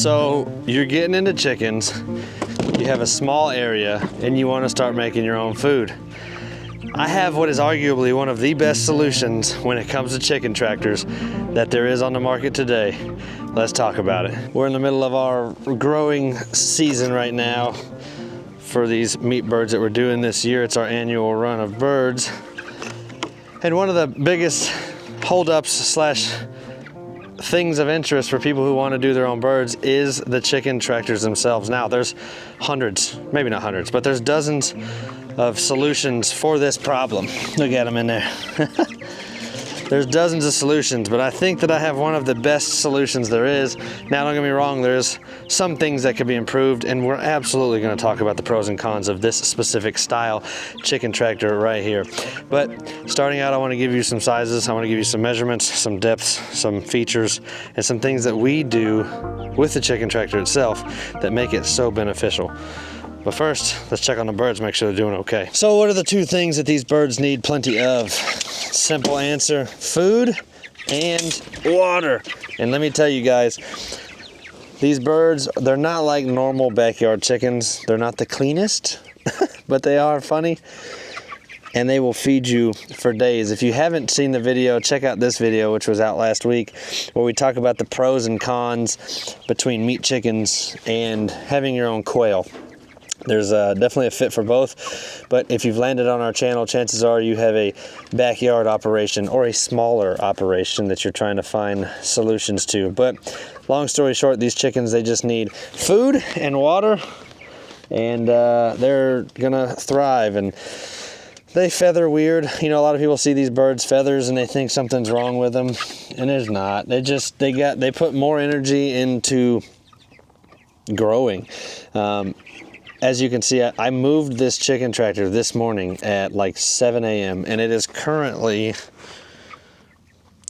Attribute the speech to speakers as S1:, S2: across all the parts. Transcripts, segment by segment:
S1: So you're getting into chickens, you have a small area, and you want to start making your own food. I have what is arguably one of the best solutions when it comes to chicken tractors that there is on the market today. Let's talk about it. We're in the middle of our growing season right now for these meat birds that we're doing this year. It's our annual run of birds. And one of the biggest holdups slash things of interest for people who want to do their own birds is the chicken tractors themselves. Now there's hundreds, maybe not hundreds, but there's dozens of solutions for this problem. Look at them in there. There's dozens of solutions, but I think that I have one of the best solutions there is. Now, don't get me wrong, there's some things that could be improved, and we're absolutely going to talk about the pros and cons of this specific style chicken tractor right here. But starting out, I want to give you some sizes, I want to give you some measurements, some depths, some features, and some things that we do with the chicken tractor itself that make it so beneficial. But first, let's check on the birds, make sure they're doing okay. So what are the two things that these birds need plenty of? Simple answer, food and water. And let me tell you guys, these birds, they're not like normal backyard chickens. They're not the cleanest, but they are funny. And they will feed you for days. If you haven't seen the video, check out this video, which was out last week, where we talk about the pros and cons between meat chickens and having your own quail. There's definitely a fit for both, but if you've landed on our channel, chances are you have a backyard operation or a smaller operation that you're trying to find solutions to. But long story short, these chickens, they just need food and water, and they're gonna thrive. And they feather weird. You know, a lot of people see these birds' feathers and they think something's wrong with them, and there's not. They put more energy into growing. As you can see, I moved this chicken tractor this morning at like 7 a.m. and it is currently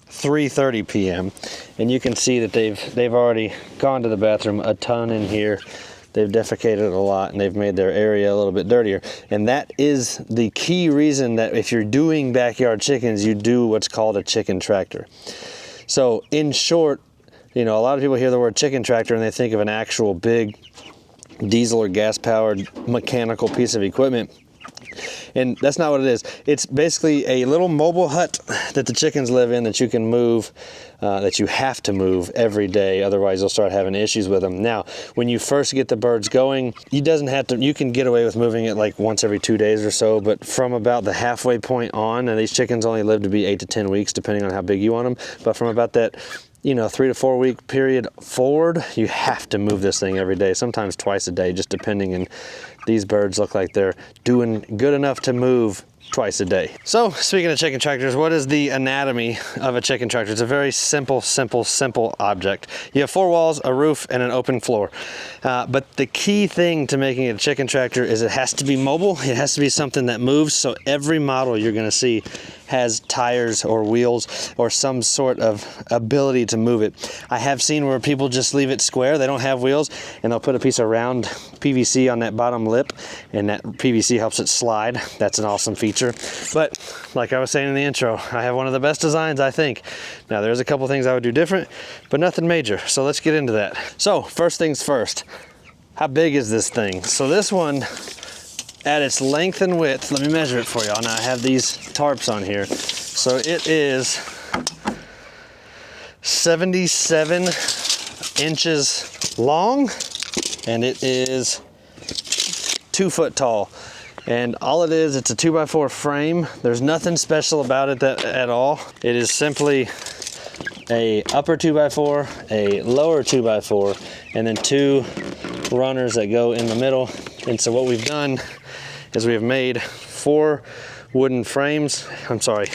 S1: 3:30 p.m. and you can see that they've already gone to the bathroom a ton in here. They've defecated a lot and they've made their area a little bit dirtier. And that is the key reason that if you're doing backyard chickens, you do what's called a chicken tractor. So in short, you know, a lot of people hear the word chicken tractor and they think of an actual big diesel or gas powered mechanical piece of equipment, and that's not what it is. It's basically a little mobile hut that the chickens live in that you can move, that you have to move every day, otherwise you'll start having issues with them. Now when you first get the birds going, you can get away with moving it like once every 2 days or so, but from about the halfway point on, and these chickens only live to be 8 to 10 weeks depending on how big you want them, but from about that 3 to 4 week period forward, you have to move this thing every day, sometimes twice a day, just depending. And these birds look like they're doing good enough to move twice a day. So speaking of chicken tractors, what is the anatomy of a chicken tractor? It's a very simple object. You have 4 walls, a roof, and an open floor. But the key thing to making it a chicken tractor is it has to be mobile. It has to be something that moves. So every model you're gonna see has tires or wheels or some sort of ability to move it. I have seen where people just leave it square, they don't have wheels, and they'll put a piece of round PVC on that bottom lip, and that PVC helps it slide. That's an awesome feature. But like I was saying in the intro, I have one of the best designs, I think. Now there's a couple things I would do different, but nothing major. So let's get into that. So first things first, how big is this thing? So this one, at its length and width, let me measure it for y'all. Now I have these tarps on here. So it is 77 inches long, and it is 2 foot tall. And all it is, it's a 2x4 frame. There's nothing special about it at all. It is simply a upper 2x4, a lower 2x4, and then 2 runners that go in the middle. And so what we've done is we have made 4 wooden frames. I'm sorry,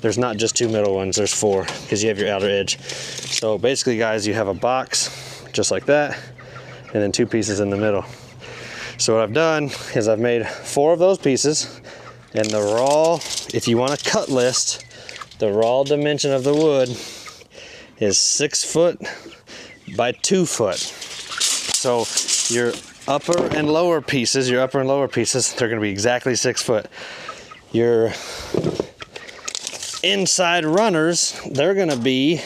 S1: there's not just 2 middle ones, there's 4, because you have your outer edge. So basically, guys, you have a box just like that, and then 2 pieces in the middle. So what I've done is I've made 4 of those pieces, and the raw, if you want a cut list, the raw dimension of the wood is 6 foot by 2 foot. So your upper and lower pieces, they're gonna be exactly 6 foot. Your inside runners, they're gonna be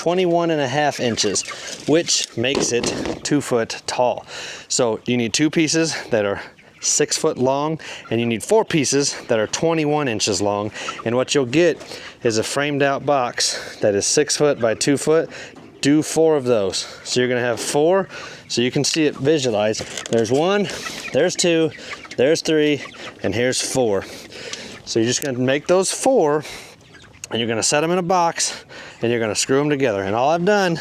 S1: 21.5 inches, which makes it 2 foot tall. So you need 2 pieces that are 6 foot long, and you need 4 pieces that are 21 inches long. And what you'll get is a framed out box that is 6 foot by 2 foot. Do 4 of those. So you're gonna have 4, so you can see it visualized. There's 1, there's 2, there's 3, and here's 4. So you're just gonna make those 4, and you're gonna set them in a box, and you're gonna screw them together. And all I've done,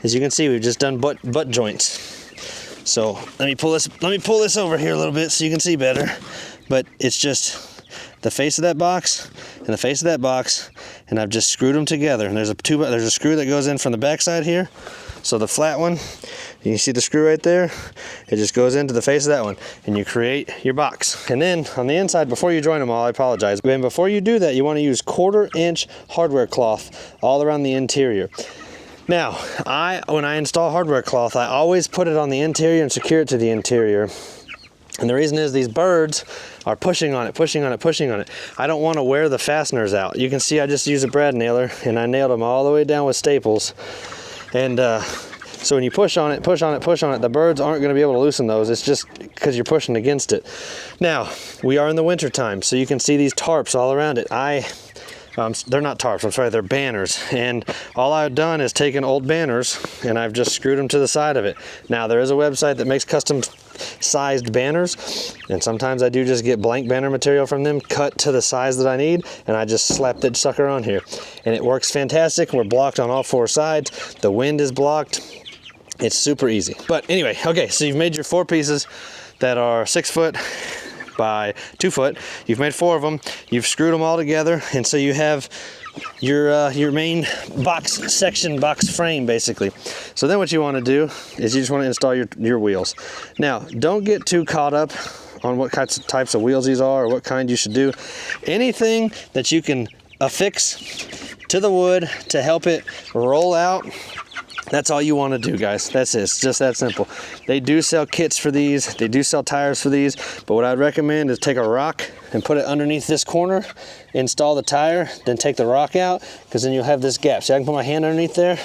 S1: as you can see, we've just done butt joints. So let me pull this over here a little bit so you can see better. But it's just the face of that box and the face of that box, and I've just screwed them together. And there's a screw that goes in from the back side here. So the flat one, you can see the screw right there. It just goes into the face of that one, and you create your box. And then on the inside, before you join them all, I apologize, and before you do that, you want to use 1/4 inch hardware cloth all around the interior. Now, when I install hardware cloth, I always put it on the interior and secure it to the interior. And the reason is these birds are pushing on it, pushing on it, pushing on it. I don't want to wear the fasteners out. You can see I just used a brad nailer, and I nailed them all the way down with staples. And so when you push on it, push on it, push on it, the birds aren't going to be able to loosen those. It's just because you're pushing against it. Now, we are in the winter time, so you can see these tarps all around it. They're not tarps, I'm sorry, they're banners. And all I've done is taken old banners and I've just screwed them to the side of it. Now, there is a website that makes custom sized banners, and sometimes I do just get blank banner material from them, cut to the size that I need, and I just slap that sucker on here. And it works fantastic. We're blocked on all 4 sides. The wind is blocked. It's super easy. But anyway, okay, so you've made your 4 pieces that are 6 foot by 2 foot. You've made 4 of them. You've screwed them all together, and so you have your main box frame basically. So then what you want to do is you just want to install your wheels. Now, don't get too caught up on what types of wheels these are or what kind you should do. Anything that you can affix to the wood to help it roll out, that's all you want to do, guys. That's it. It's just that simple. They do sell kits for these. They do sell tires for these. But what I'd recommend is take a rock and put it underneath this corner, install the tire, then take the rock out, because then you'll have this gap. See, I can put my hand underneath there.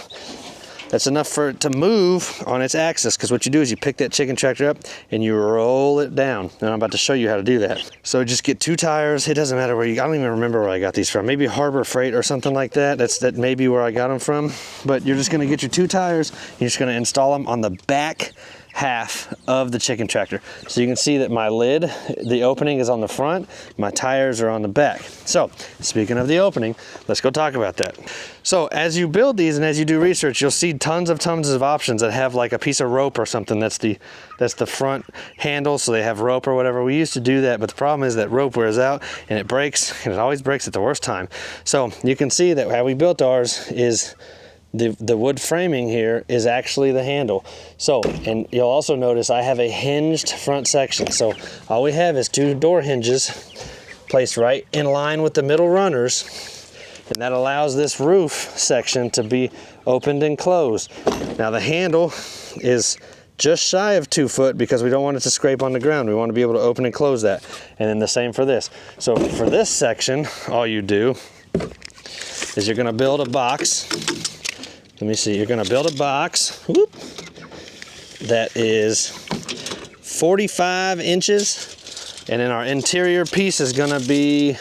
S1: That's enough for it to move on its axis, because what you do is you pick that chicken tractor up and you roll it down. And I'm about to show you how to do that. So just get 2 tires. It doesn't matter where I don't even remember where I got these from. Maybe Harbor Freight or something like that. That may be where I got them from. But you're just gonna get your 2 tires. You're just gonna install them on the back half of the chicken tractor. So you can see that my lid, the opening is on the front, my tires are on the back. So speaking of the opening, let's go talk about that. So as you build these and as you do research, you'll see tons of options that have like a piece of rope or something that's the front handle, so they have rope or whatever. We used to do that, but the problem is that rope wears out and it breaks, and it always breaks at the worst time. So you can see that how we built ours is the wood framing here is actually the handle. So, and you'll also notice I have a hinged front section. So all we have is 2 door hinges placed right in line with the middle runners, and that allows this roof section to be opened and closed. Now the handle is just shy of 2 foot because we don't want it to scrape on the ground. We want to be able to open and close that. And then the same for this. So for this section, all you do is you're going to build a box. Let me see, you're gonna build a box that is 45 inches, and then our interior piece is gonna be,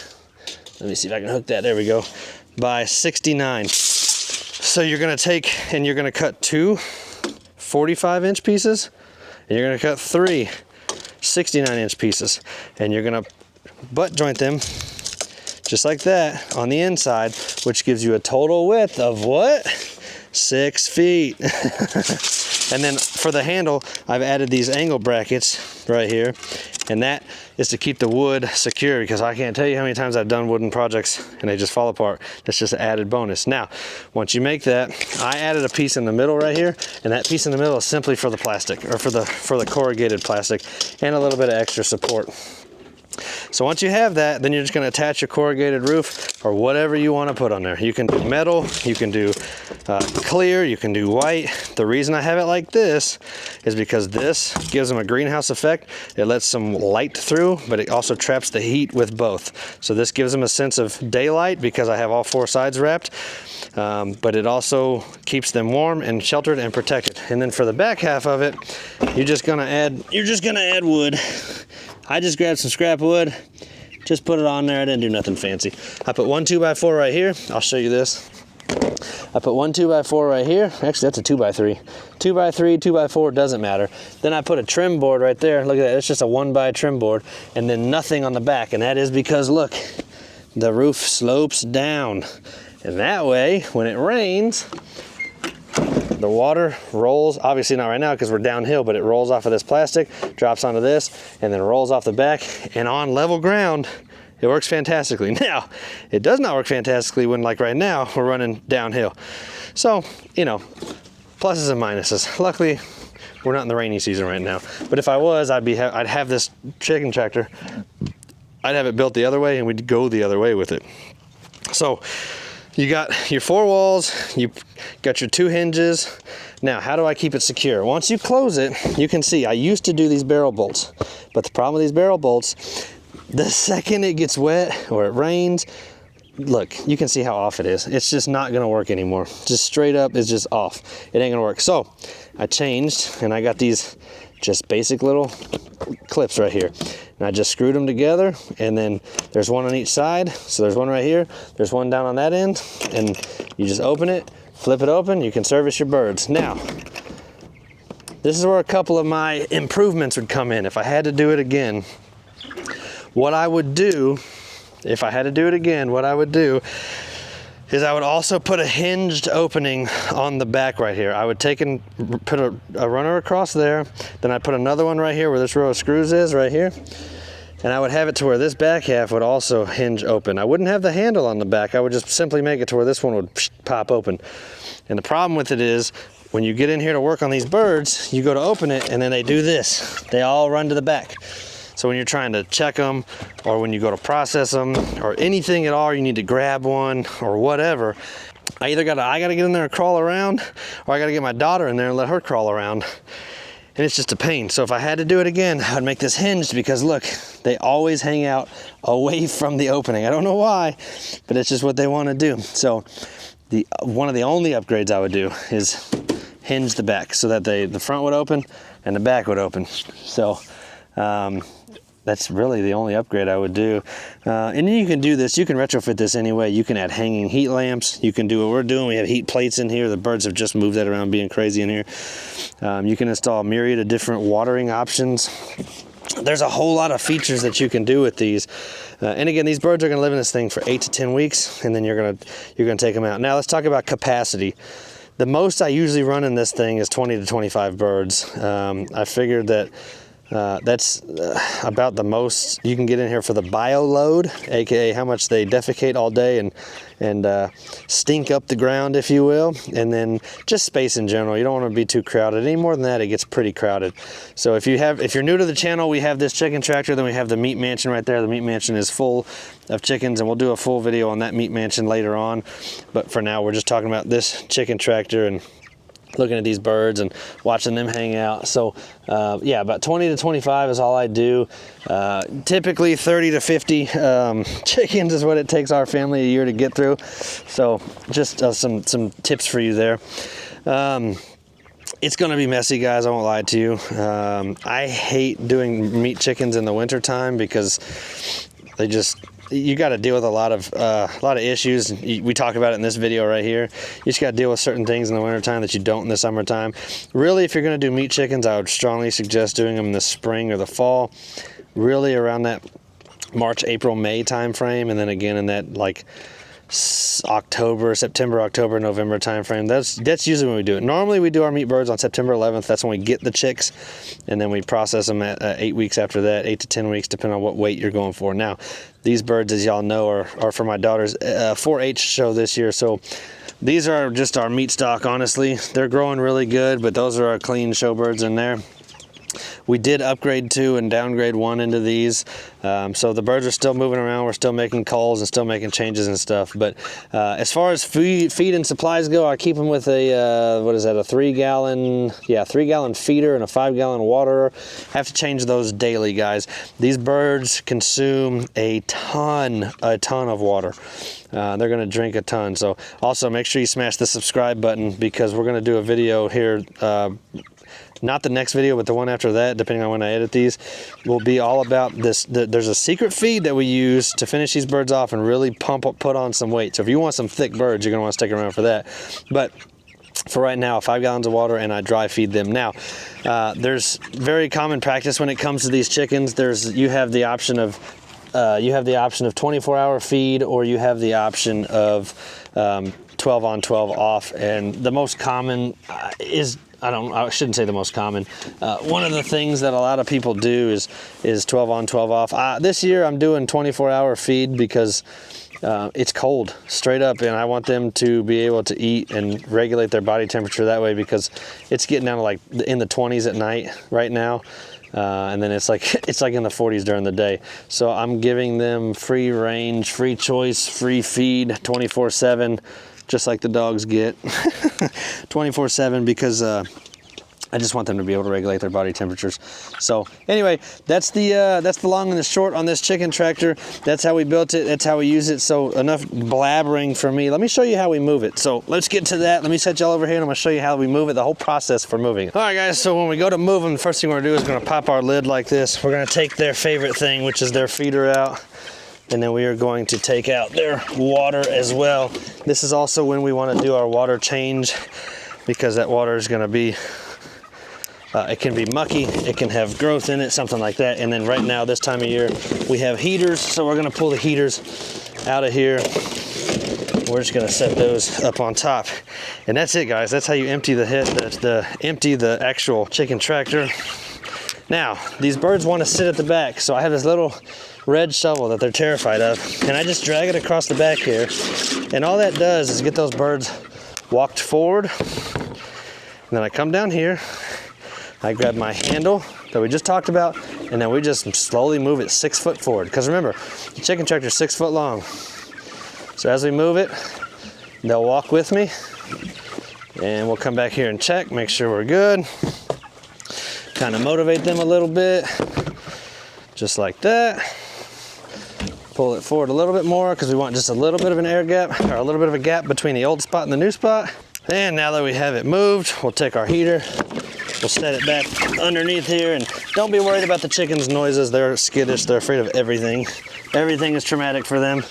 S1: let me see if I can hook that, there we go, by 69. So you're gonna take and you're gonna cut 2 45-inch pieces, and you're gonna cut 3 69-inch pieces, and you're gonna butt joint them just like that on the inside, which gives you a total width of what? 6 feet. And then for the handle, I've added these angle brackets right here, and that is to keep the wood secure, because I can't tell you how many times I've done wooden projects and they just fall apart. That's just an added bonus. Now, once you make that, I added a piece in the middle right here, and that piece in the middle is simply for the plastic, or for the corrugated plastic, and a little bit of extra support. So once you have that, then you're just gonna attach your corrugated roof or whatever you wanna put on there. You can do metal, you can do clear, you can do white. The reason I have it like this is because this gives them a greenhouse effect. It lets some light through, but it also traps the heat with both. So this gives them a sense of daylight because I have all four sides wrapped, but it also keeps them warm and sheltered and protected. And then for the back half of it, you're just gonna add wood. I just grabbed some scrap wood, just put it on there. I didn't do nothing fancy. I put one 2x4 right here. I'll show you this. I put one 2x4 right here. Actually, that's a 2x3. 2x3, 2x4, doesn't matter. Then I put a trim board right there. Look at that, it's just a 1x trim board, and then nothing on the back. And that is because, look, the roof slopes down. And that way, when it rains, the water rolls, obviously not right now because we're downhill, but it rolls off of this plastic, drops onto this, and then rolls off the back. And on level ground, it works fantastically. Now, it does not work fantastically when, like right now, we're running downhill. So, you know, pluses and minuses. Luckily, we're not in the rainy season right now. But if I was, I'd have this chicken tractor, I'd have it built the other way and we'd go the other way with it. So, you got your four walls, you got your two hinges. Now, how do I keep it secure? Once you close it, you can see, I used to do these barrel bolts, but the problem with these barrel bolts, the second it gets wet or it rains, look, you can see how off it is. It's just not gonna work anymore. Just straight up, it's just off. It ain't gonna work. So I changed and I got these just basic little clips right here. And I just screwed them together, and then there's one on each side. So there's one right here, there's one down on that end, and you just open it, flip it open, you can service your birds. Now, this is where a couple of my improvements would come in. If I had to do it again, what I would do, if I had to do it again, what I would do is I would also put a hinged opening on the back right here. I would take and put a runner across there, then I'd put another one right here where this row of screws is, right here, and I would have it to where this back half would also hinge open. I wouldn't have the handle on the back, I would just simply make it to where this one would pop open. And the problem with it is, when you get in here to work on these birds, you go to open it and then they do this. They all run to the back. So when you're trying to check them, or when you go to process them, or anything at all, you need to grab one or whatever, I gotta get in there and crawl around, or I gotta get my daughter in there and let her crawl around. And it's just a pain. So if I had to do it again, I'd make this hinged, because look, they always hang out away from the opening. I don't know why, but it's just what they want to do. So one of the only upgrades I would do is hinge the back so that the front would open and the back would open. So that's really the only upgrade I would do. And then you can do this, you can retrofit this anyway. You can add hanging heat lamps. You can do what we're doing. We have heat plates in here. The birds have just moved that around, being crazy in here. You can install a myriad of different watering options. There's a whole lot of features that you can do with these. And again, these birds are gonna live in this thing for 8 to 10 weeks, and then you're gonna take them out. Now let's talk about capacity. The most I usually run in this thing is 20 to 25 birds. I figured that that's about the most you can get in here for the bio load, aka how much they defecate all day and stink up the ground, if you will, and then just space in general. You don't want to be too crowded. Any more than that, it gets pretty crowded. So if you're new to the channel, we have this chicken tractor, then we have the meat mansion right there. The meat mansion is full of chickens, and we'll do a full video on that meat mansion later on. But for now, we're just talking about this chicken tractor and looking at these birds and watching them hang out. So yeah, about 20 to 25 is all I do. Typically 30 to 50 chickens is what it takes our family a year to get through. So just some tips for you there. It's gonna be messy, guys, I won't lie to you. I hate doing meat chickens in the winter time because you got to deal with a lot of issues. We talk about it in this video right here. You just got to deal with certain things in the wintertime that you don't in the summertime. Really, if you're going to do meat chickens, I would strongly suggest doing them in the spring or the fall, really around that March, April, May time frame, and then again in that like September, October, November time frame. That's usually when we do it. Normally we do our meat birds on September 11th. That's when we get the chicks, and then we process them at 8 weeks after that, 8 to 10 weeks, depending on what weight you're going for. Now, these birds, as y'all know, are for my daughter's 4-H show this year. So these are just our meat stock, honestly. They're growing really good, but those are our clean show birds in there. We did upgrade 2 and downgrade 1 into these. So the birds are still moving around. We're still making calls and still making changes and stuff. But as far as feed and supplies go, I keep them with a, what is that, a 3-gallon, yeah, 3-gallon feeder and a 5-gallon waterer. I have to change those daily, guys. These birds consume a ton of water. They're gonna drink a ton. So also make sure you smash the subscribe button, because we're gonna do a video here, not the next video, but the one after that, depending on when I edit these, will be all about this. There's a secret feed that we use to finish these birds off and really put on some weight. So if you want some thick birds, you're gonna wanna stick around for that. But for right now, 5 gallons of water, and I dry feed them. Now, there's very common practice when it comes to these chickens. You have the option of 24-hour feed, or you have the option of 12 on, 12 off. And the most common is, I shouldn't say the most common. One of the things that a lot of people do is 12 on, 12 off. This year I'm doing 24-hour feed because it's cold, straight up, and I want them to be able to eat and regulate their body temperature that way, because it's getting down to like in the 20s at night right now. And then it's like in the 40s during the day. So I'm giving them free range, free choice, free feed, 24/7, just like the dogs get. 24/7, because I just want them to be able to regulate their body temperatures. So anyway, that's the long and the short on this chicken tractor. That's how we built it. That's how we use it. So enough blabbering for me. Let me show you how we move it. So let's get to that. Let me set y'all over here, and I'm gonna show you how we move it, the whole process for moving it. All right, guys, so when we go to move them, the first thing we're gonna do is we're gonna pop our lid like this. We're gonna take their favorite thing, which is their feeder, out. And then we are going to take out their water as well. This is also when we wanna do our water change, because that water is gonna be, it can be mucky, it can have growth in it, something like that. And then right now, this time of year, we have heaters, so we're gonna pull the heaters out of here. We're just gonna set those up on top. And that's it, guys. That's how you empty empty the actual chicken tractor. Now, these birds wanna sit at the back, so I have this little red shovel that they're terrified of, and I just drag it across the back here. And all that does is get those birds walked forward. And then I come down here, I grab my handle that we just talked about, and then we just slowly move it 6 foot forward. Because remember, the chicken tractor is 6 foot long. So as we move it, they'll walk with me, and we'll come back here and check, make sure we're good. Kind of motivate them a little bit, just like that. Pull it forward a little bit more, because we want just a little bit of an air gap, or a little bit of a gap between the old spot and the new spot. And now that we have it moved, we'll take our heater, we'll set it back underneath here, and don't be worried about the chickens' noises. They're skittish, they're afraid of everything. Everything is traumatic for them.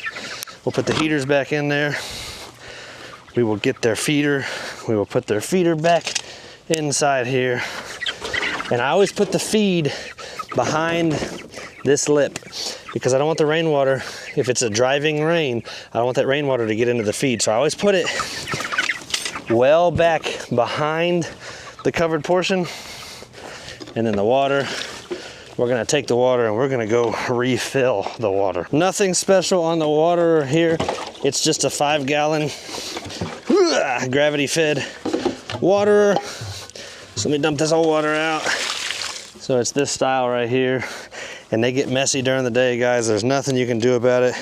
S1: We'll put the heaters back in there. We will get their feeder. We will put their feeder back inside here. And I always put the feed behind this lip, because I don't want the rainwater, if it's a driving rain, I don't want that rainwater to get into the feed. So I always put it well back behind the covered portion. And then the water, we're gonna take the water and we're gonna go refill the water. Nothing special on the water here. It's just a 5-gallon gravity fed water. So let me dump this whole water out. So it's this style right here. And they get messy during the day, guys. There's nothing you can do about it.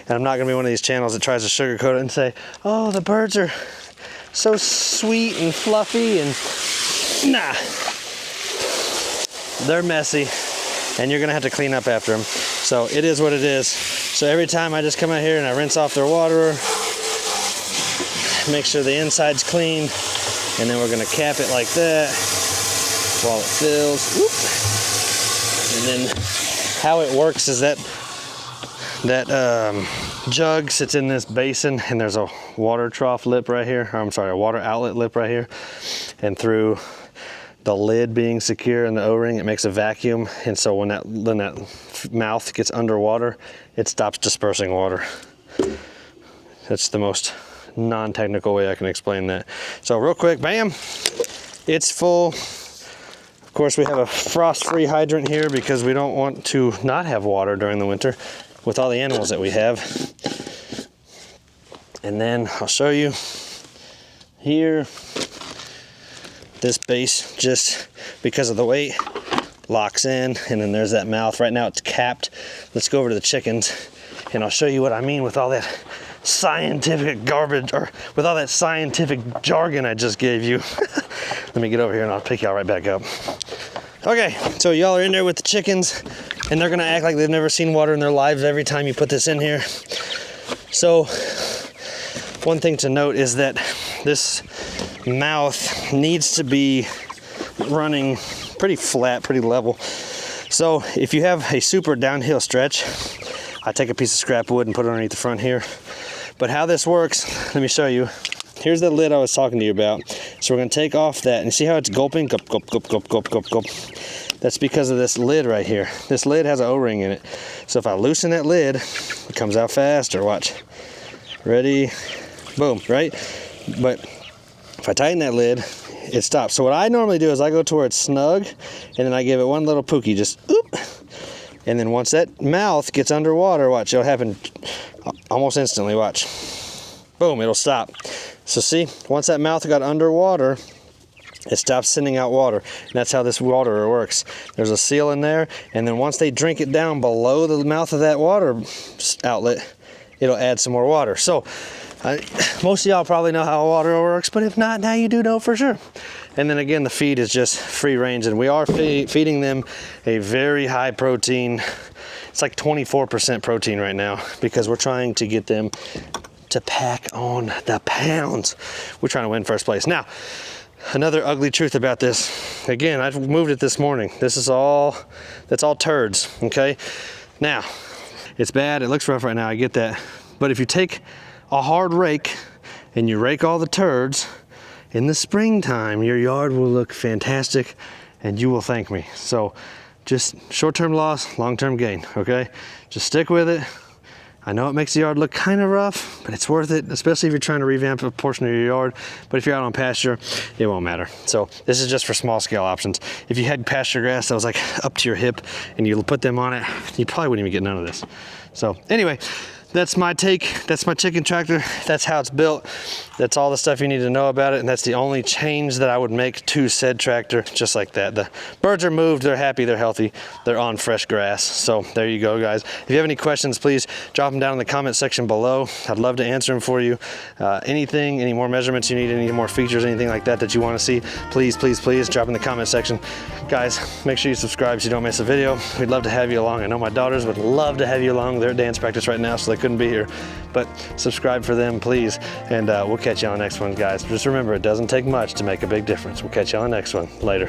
S1: And I'm not gonna be one of these channels that tries to sugarcoat it and say, oh, the birds are so sweet and fluffy, and nah. They're messy, and you're gonna have to clean up after them. So it is what it is. So every time I just come out here and I rinse off their water, make sure the inside's clean, and then we're gonna cap it like that while it fills. Whoop. And then how it works is that jug sits in this basin, and there's a water trough lip right here, or I'm sorry, a water outlet lip right here, and through the lid being secure in the O-ring, it makes a vacuum, and so when that mouth gets underwater, it stops dispersing water. That's the most non-technical way I can explain that. So real quick, bam, it's full. Of course, we have a frost-free hydrant here because we don't want to not have water during the winter with all the animals that we have. And then I'll show you here, this base, just because of the weight, locks in, and then there's that mouth. Right now it's capped. Let's go over to the chickens and I'll show you what I mean with all that scientific garbage, or with all that scientific jargon I just gave you. Let me get over here and I'll pick y'all right back up. Okay, so y'all are in there with the chickens and they're gonna act like they've never seen water in their lives every time you put this in here. So one thing to note is that this mouth needs to be running pretty flat, pretty level. So if you have a super downhill stretch, I take a piece of scrap wood and put it underneath the front here. But how this works, let me show you. Here's the lid I was talking to you about. So we're gonna take off that, and see how it's gulping? Gulp, gulp, gulp, gulp, gulp, gulp, gulp. That's because of this lid right here. This lid has an O-ring in it. So if I loosen that lid, it comes out faster, watch. Ready? Boom, right? But if I tighten that lid, it stops. So what I normally do is I go to where it's snug, and then I give it one little pookie, just oop. And then once that mouth gets underwater, watch, it'll happen almost instantly, watch. Boom, it'll stop. So see, once that mouth got underwater, it stops sending out water. And that's how this water works. There's a seal in there, and then once they drink it down below the mouth of that water outlet, it'll add some more water. So most of y'all probably know how water works, but if not, now you do know for sure. And then again, the feed is just free range, and we are feeding them a very high protein. It's like 24% protein right now, because we're trying to get them to pack on the pounds. We're trying to win first place. Now, another ugly truth about this, again, I've moved it this morning. That's all turds, okay? Now, it's bad, it looks rough right now, I get that. But if you take a hard rake and you rake all the turds, in the springtime, your yard will look fantastic and you will thank me. So just short-term loss, long-term gain, okay? Just stick with it. I know it makes the yard look kind of rough, but it's worth it, especially if you're trying to revamp a portion of your yard. But if you're out on pasture, it won't matter. So this is just for small scale options. If you had pasture grass that was like up to your hip and you put them on it, you probably wouldn't even get none of this. So anyway, that's my take. That's my chicken tractor. That's how it's built. That's all the stuff you need to know about it. And that's the only change that I would make to said tractor, just like that. The birds are moved, they're happy, they're healthy, they're on fresh grass. So there you go, guys. If you have any questions, please drop them down in the comment section below. I'd love to answer them for you. Anything, any more measurements you need, any more features, anything like that that you want to see, please, please, please drop in the comment section. Guys, make sure you subscribe so you don't miss a video. We'd love to have you along. I know my daughters would love to have you along. They're at dance practice right now, so they couldn't be here. But subscribe for them, please. And we'll catch you on the next one, guys. Just remember, it doesn't take much to make a big difference. We'll catch you on the next one. Later.